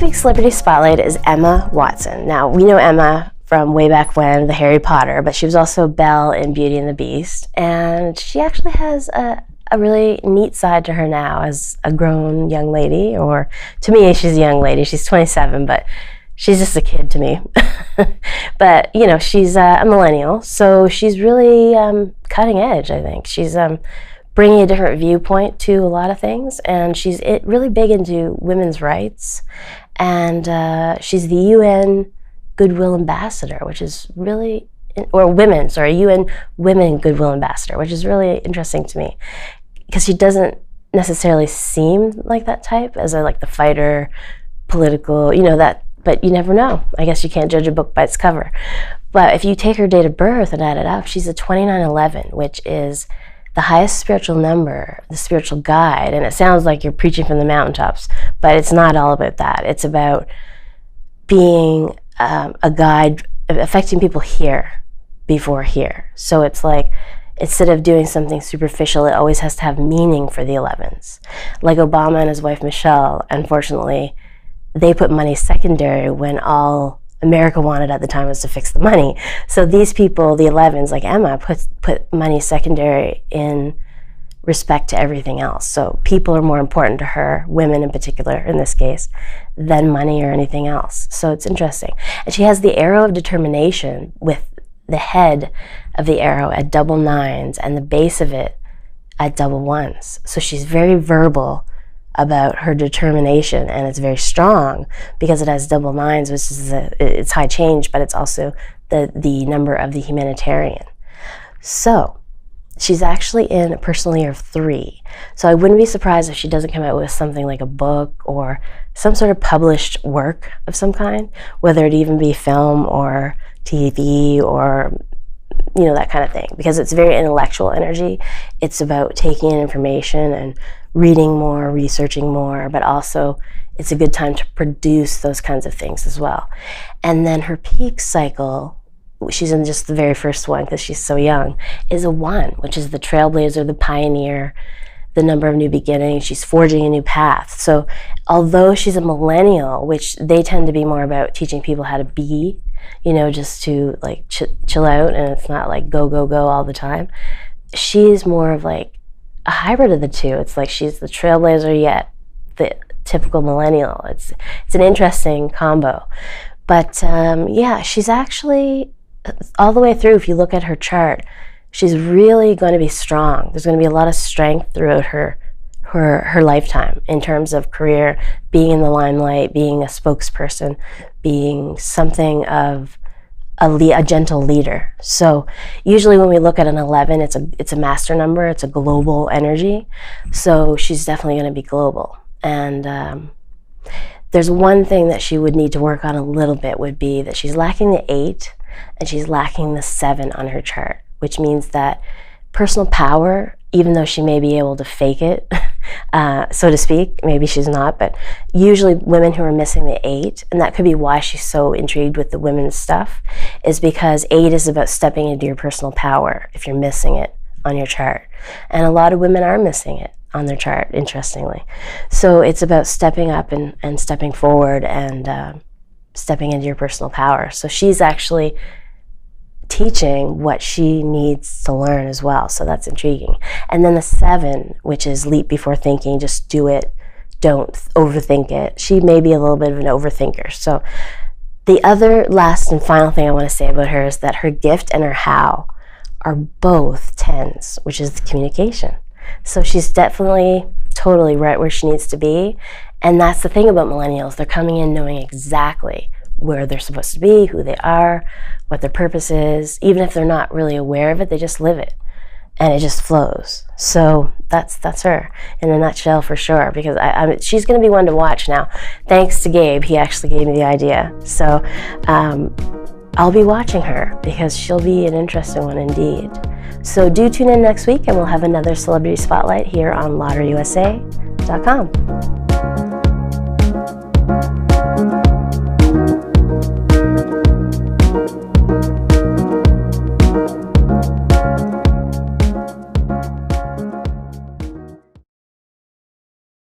week's Celebrity Spotlight is Emma Watson. Now, we know Emma from way back when, the Harry Potter, but she was also Belle in Beauty and the Beast, and she actually has a really neat side to her now as a grown young lady, or to me, she's a young lady. She's 27, but she's just a kid to me. But, you know, she's a millennial, so she's really cutting edge, I think. She's bringing a different viewpoint to a lot of things, and she's really big into women's rights, and she's the UN Goodwill Ambassador, which is really, or UN Women Goodwill Ambassador, which is really interesting to me, because she doesn't necessarily seem like that type, as like the fighter, political, you know, that, but you never know. I guess you can't judge a book by its cover. But if you take her date of birth and add it up, she's a 2911, which is the highest spiritual number, the spiritual guide. And it sounds like you're preaching from the mountaintops, but it's not all about that. It's about being a guide, affecting people here before here. So it's like, instead of doing something superficial, it always has to have meaning for the 11s. Like Obama and his wife Michelle, unfortunately, they put money secondary when all America wanted at the time was to fix the money. So these people, the 11s, like Emma, put money secondary in respect to everything else. So people are more important to her, women in particular, in this case, than money or anything else. So it's interesting. And she has the arrow of determination with the head of the arrow at double 9s and the base of it at double 1s. So she's very verbal about her determination, and it's very strong because it has double 9s, which is it's high change, but it's also the number of the humanitarian. So she's actually in a personal year of 3. So I wouldn't be surprised if she doesn't come out with something like a book or some sort of published work of some kind, whether it even be film or TV or, you know, that kind of thing, because it's very intellectual energy. It's about taking in information and reading more, researching more, but also it's a good time to produce those kinds of things as well. And then her peak cycle, she's in just the very first one because she's so young, is a 1, which is the trailblazer, the pioneer, the number of new beginnings. She's forging a new path. So although she's a millennial, which they tend to be more about teaching people how to be, you know, just to like chill out, and it's not like go, go, go all the time. She's more of like a hybrid of the two. It's like she's the trailblazer yet the typical millennial. It's an interesting combo. But yeah, she's actually, all the way through, if you look at her chart, she's really going to be strong. There's going to be a lot of strength throughout her lifetime in terms of career, being in the limelight, being a spokesperson, being something of a gentle leader. So usually when we look at an 11, it's a master number, it's a global energy. So she's definitely going to be global. And there's one thing that she would need to work on a little bit, would be that she's lacking the 8 and she's lacking the 7 on her chart, which means that personal power, even though she may be able to fake it, so to speak, maybe she's not, but usually women who are missing the 8, and that could be why she's so intrigued with the women's stuff, is because 8 is about stepping into your personal power if you're missing it on your chart. And a lot of women are missing it on their chart, interestingly. So it's about stepping up and stepping forward and stepping into your personal power. So she's actually teaching what she needs to learn as well, so that's intriguing. And then the 7, which is leap before thinking, just do it, don't overthink it. She may be a little bit of an overthinker. So the other last and final thing I want to say about her is that her gift and her how are both 10s, which is the communication. So she's definitely totally right where she needs to be. And that's the thing about millennials, they're coming in knowing exactly where they're supposed to be, who they are, what their purpose is. Even if they're not really aware of it, they just live it and it just flows. So that's her in a nutshell for sure, because she's going to be one to watch now. Thanks to Gabe, he actually gave me the idea. So I'll be watching her because she'll be an interesting one indeed. So do tune in next week and we'll have another Celebrity Spotlight here on LotteryUSA.com.